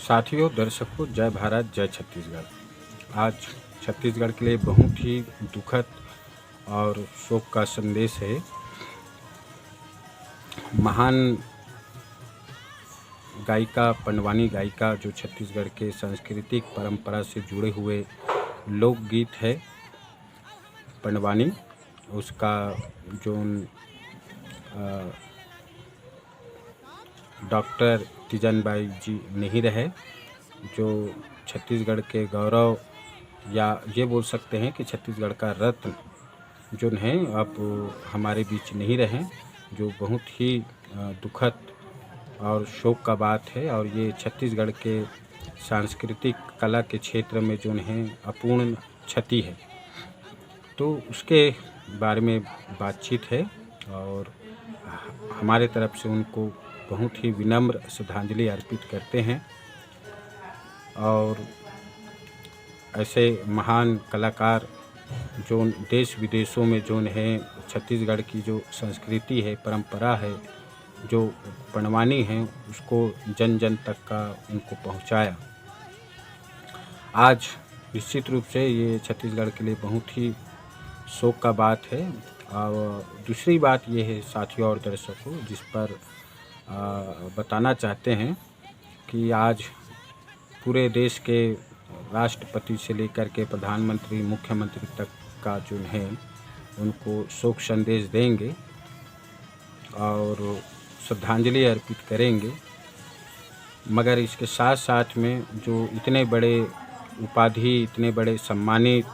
साथियों, दर्शकों, जय भारत, जय छत्तीसगढ़। आज छत्तीसगढ़ के लिए बहुत ही दुखद और शोक का संदेश है। महान गायिका, पंडवानी गायिका, जो छत्तीसगढ़ के सांस्कृतिक परंपरा से जुड़े हुए लोकगीत है पंडवानी, उसका जो डॉक्टर तीजनबाई जी नहीं रहे, जो छत्तीसगढ़ के गौरव या ये बोल सकते हैं कि छत्तीसगढ़ का रत्न जो है अब हमारे बीच नहीं रहे, जो बहुत ही दुखद और शोक का बात है। और ये छत्तीसगढ़ के सांस्कृतिक कला के क्षेत्र में जो है अपूर्ण क्षति है, तो उसके बारे में बातचीत है और हमारे तरफ से उनको बहुत ही विनम्र श्रद्धांजलि अर्पित करते हैं। और ऐसे महान कलाकार जो देश विदेशों में जो है छत्तीसगढ़ की जो संस्कृति है, परंपरा है, जो पंडवानी है, उसको जन जन तक का उनको पहुंचाया। आज निश्चित रूप से ये छत्तीसगढ़ के लिए बहुत ही शोक का बात है। और दूसरी बात ये है साथियों और दर्शकों, जिस पर बताना चाहते हैं कि आज पूरे देश के राष्ट्रपति से लेकर के प्रधानमंत्री, मुख्यमंत्री तक का जो है उनको शोक संदेश देंगे और श्रद्धांजलि अर्पित करेंगे। मगर इसके साथ साथ में जो इतने बड़े उपाधि, इतने बड़े सम्मानित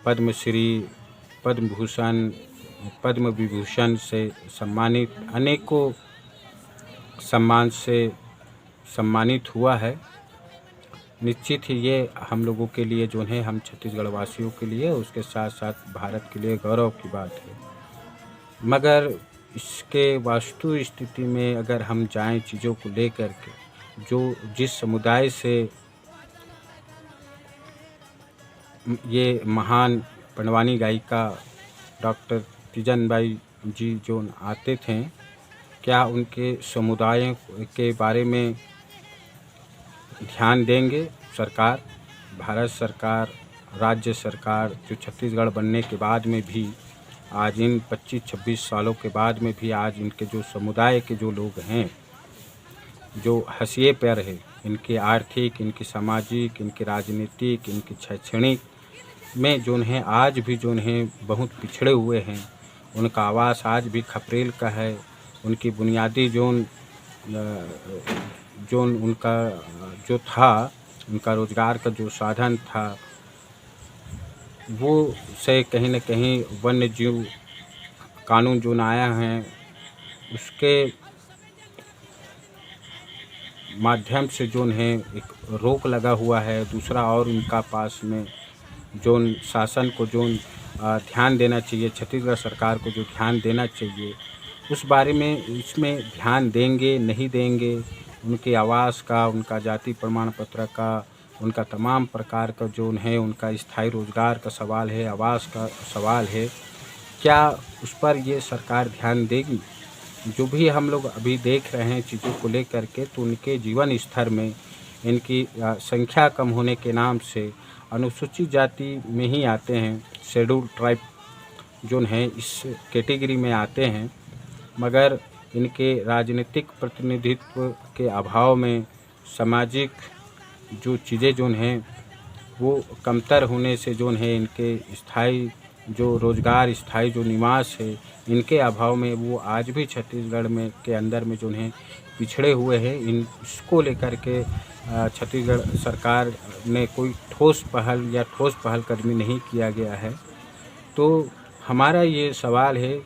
पद्मश्री, पद्म भूषण, पद्म विभूषण से सम्मानित, अनेकों सम्मान से सम्मानित हुआ है, निश्चित ही ये हम लोगों के लिए जो है, हम छत्तीसगढ़ वासियों के लिए, उसके साथ साथ भारत के लिए गौरव की बात है। मगर इसके वास्तु स्थिति में अगर हम जाएं चीज़ों को लेकर के, जो जिस समुदाय से ये महान पंडवानी गायिका डॉक्टर तीजनबाई जी जो आते थे, क्या उनके समुदाय के बारे में ध्यान देंगे सरकार, भारत सरकार, राज्य सरकार, जो छत्तीसगढ़ बनने के बाद में भी आज इन 25-26 सालों के बाद में भी आज इनके जो समुदाय के जो लोग हैं, जो हँसिए पैर है, इनके आर्थिक, इनकी सामाजिक, इनकी राजनीतिक, इनकी शैक्षणिक में जो है आज भी जो है बहुत पिछड़े हुए हैं। उनका आवास आज भी खपरेल का है। उनकी बुनियादी जो उनका जो था, उनका रोजगार का जो साधन था, वो से कहीं न कहीं वन्य जीव कानून जो आया है उसके माध्यम से जो है एक रोक लगा हुआ है। दूसरा और उनका पास में जो शासन को जो ध्यान देना चाहिए, छत्तीसगढ़ सरकार को जो ध्यान देना चाहिए, उस बारे में इसमें ध्यान देंगे नहीं देंगे, उनके आवास का, उनका जाति प्रमाण पत्र का, उनका तमाम प्रकार का जो है उनका स्थायी रोजगार का सवाल है, आवास का सवाल है, क्या उस पर ये सरकार ध्यान देगी? जो भी हम लोग अभी देख रहे हैं चीज़ों को लेकर के, तो उनके जीवन स्तर में इनकी संख्या कम होने के नाम से अनुसूचित जाति में ही आते हैं, शेड्यूल ट्राइब जो हैं इस कैटेगरी में आते हैं। मगर इनके राजनीतिक प्रतिनिधित्व के अभाव में सामाजिक जो चीज़ें जो हैं वो कमतर होने से जो है इनके स्थायी जो रोजगार, स्थायी जो निवास है, इनके अभाव में वो आज भी छत्तीसगढ़ में के अंदर में जो है पिछड़े हुए हैं। इसको लेकर के छत्तीसगढ़ सरकार ने कोई ठोस पहलकदमी नहीं किया गया है। तो हमारा ये सवाल है,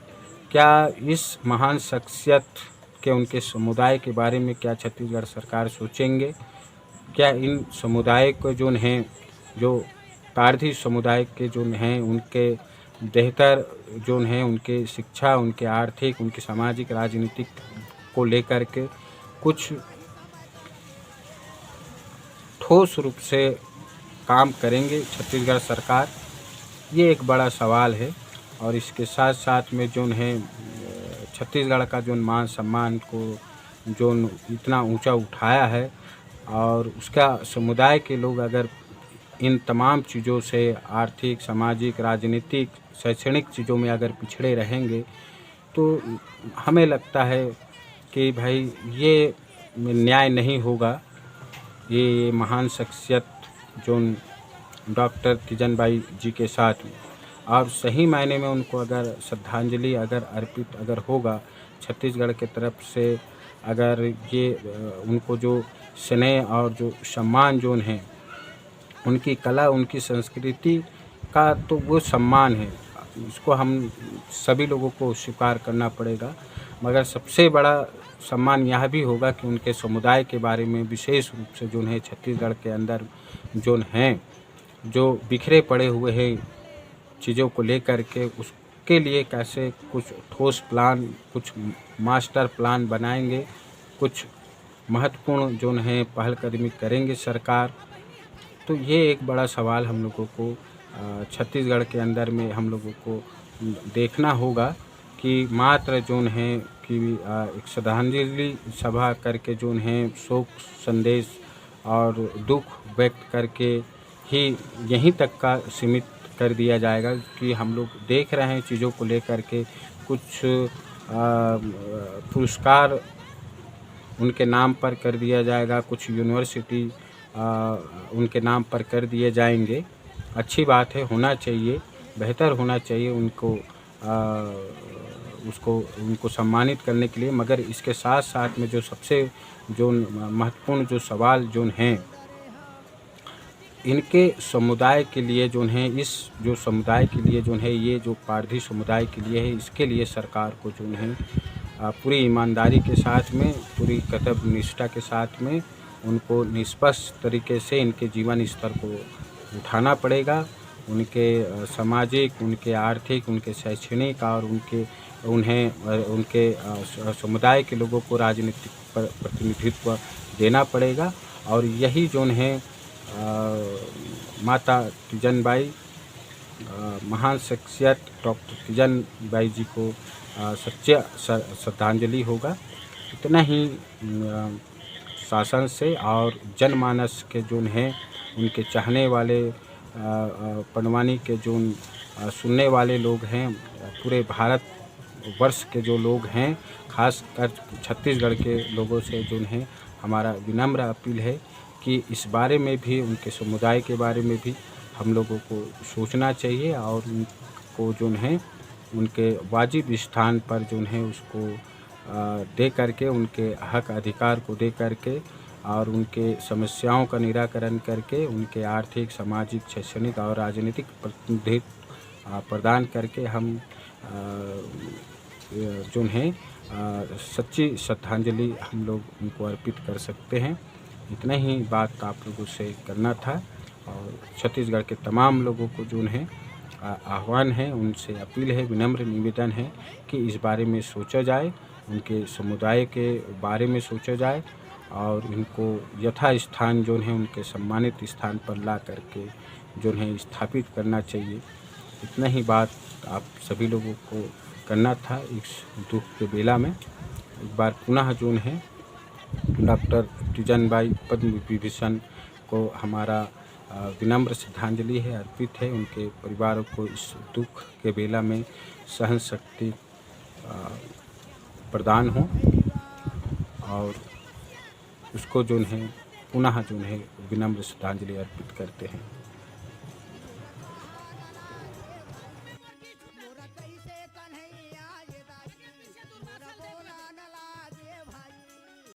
क्या इस महान शख्सियत के, उनके समुदाय के बारे में क्या छत्तीसगढ़ सरकार सोचेंगे? क्या इन समुदाय को जो हैं, जो पारधी समुदाय के जो हैं, उनके बेहतर जो हैं, उनके शिक्षा, उनके आर्थिक, उनकी सामाजिक, राजनीतिक को लेकर के कुछ ठोस रूप से काम करेंगे छत्तीसगढ़ सरकार? ये एक बड़ा सवाल है। और इसके साथ साथ में जो है छत्तीसगढ़ का जो मान सम्मान को जो इतना ऊंचा उठाया है, और उसका समुदाय के लोग अगर इन तमाम चीज़ों से आर्थिक, सामाजिक, राजनीतिक, शैक्षणिक चीज़ों में अगर पिछड़े रहेंगे तो हमें लगता है कि भाई ये न्याय नहीं होगा। ये महान शख्सियत जो डॉक्टर तीजन जी के साथ में और सही मायने में उनको अगर श्रद्धांजलि अगर अर्पित अगर होगा छत्तीसगढ़ के तरफ से, अगर ये उनको जो स्नेह और जो सम्मान जोन है, उनकी कला, उनकी संस्कृति का तो वो सम्मान है, इसको हम सभी लोगों को स्वीकार करना पड़ेगा। मगर सबसे बड़ा सम्मान यह भी होगा कि उनके समुदाय के बारे में विशेष रूप से जो है छत्तीसगढ़ के अंदर जो हैं, जो बिखरे पड़े हुए हैं चीज़ों को लेकर के, उसके लिए कैसे कुछ ठोस प्लान, कुछ मास्टर प्लान बनाएंगे, कुछ महत्वपूर्ण जो है पहलकदमी करेंगे सरकार। तो ये एक बड़ा सवाल हम लोगों को छत्तीसगढ़ के अंदर में हम लोगों को देखना होगा कि मात्र जोन है कि एक श्रद्धांजलि सभा करके जोन है शोक संदेश और दुख व्यक्त करके ही यहीं तक का सीमित कर दिया जाएगा कि हम लोग देख रहे हैं चीज़ों को लेकर के कुछ पुरस्कार उनके नाम पर कर दिया जाएगा, कुछ यूनिवर्सिटी उनके नाम पर कर दिए जाएंगे। अच्छी बात है, होना चाहिए, बेहतर होना चाहिए उनको सम्मानित करने के लिए। मगर इसके साथ साथ में जो सबसे जो महत्वपूर्ण जो सवाल जो हैं, इनके समुदाय के लिए जो है, इस जो समुदाय के लिए जो है, ये जो पारधी समुदाय के लिए है, इसके लिए सरकार को जो है पूरी ईमानदारी के साथ में, पूरी कर्तव्य निष्ठा के साथ में उनको निष्पक्ष तरीके से इनके जीवन स्तर को उठाना पड़ेगा। उनके सामाजिक, उनके आर्थिक, उनके शैक्षणिक और उनके समुदाय के लोगों को राजनीतिक प्रतिनिधित्व देना पड़ेगा। और यही जोन है माता तीजन बाई, महान शख्सियत डॉक्टर तीजन बाई जी को सच्चा श्रद्धांजलि होगा। इतना ही शासन से और जनमानस के जो हैं, उनके चाहने वाले पंडवानी के जो सुनने वाले लोग हैं, पूरे भारत वर्ष के जो लोग हैं, खासकर छत्तीसगढ़ के लोगों से जो है हमारा विनम्र अपील है कि इस बारे में भी, उनके समुदाय के बारे में भी हम लोगों को सोचना चाहिए और उनको जो है उनके वाजिब स्थान पर जो है उसको दे करके, उनके हक अधिकार को दे करके और उनके समस्याओं का निराकरण करके, उनके आर्थिक, सामाजिक, शैक्षणिक और राजनीतिक प्रतिनिधित्व प्रदान करके हम जो है सच्ची श्रद्धांजलि हम लोग उनको अर्पित कर सकते हैं। इतना ही बात आप लोगों से करना था और छत्तीसगढ़ के तमाम लोगों को जो है आह्वान है, उनसे अपील है, विनम्र निवेदन है कि इस बारे में सोचा जाए, उनके समुदाय के बारे में सोचा जाए और इनको यथा स्थान जो है उनके सम्मानित स्थान पर ला करके जो है स्थापित करना चाहिए। इतना ही बात आप सभी लोगों को करना था इस दुख के बेला में। एक बार पुनः जो है डॉक्टर तीजन बाई पद्म विभूषण को हमारा विनम्र श्रद्धांजलि है, अर्पित है। उनके परिवारों को इस दुख के बेला में सहन शक्ति प्रदान हो और उसको जो है पुनः जो है विनम्र श्रद्धांजलि अर्पित करते हैं।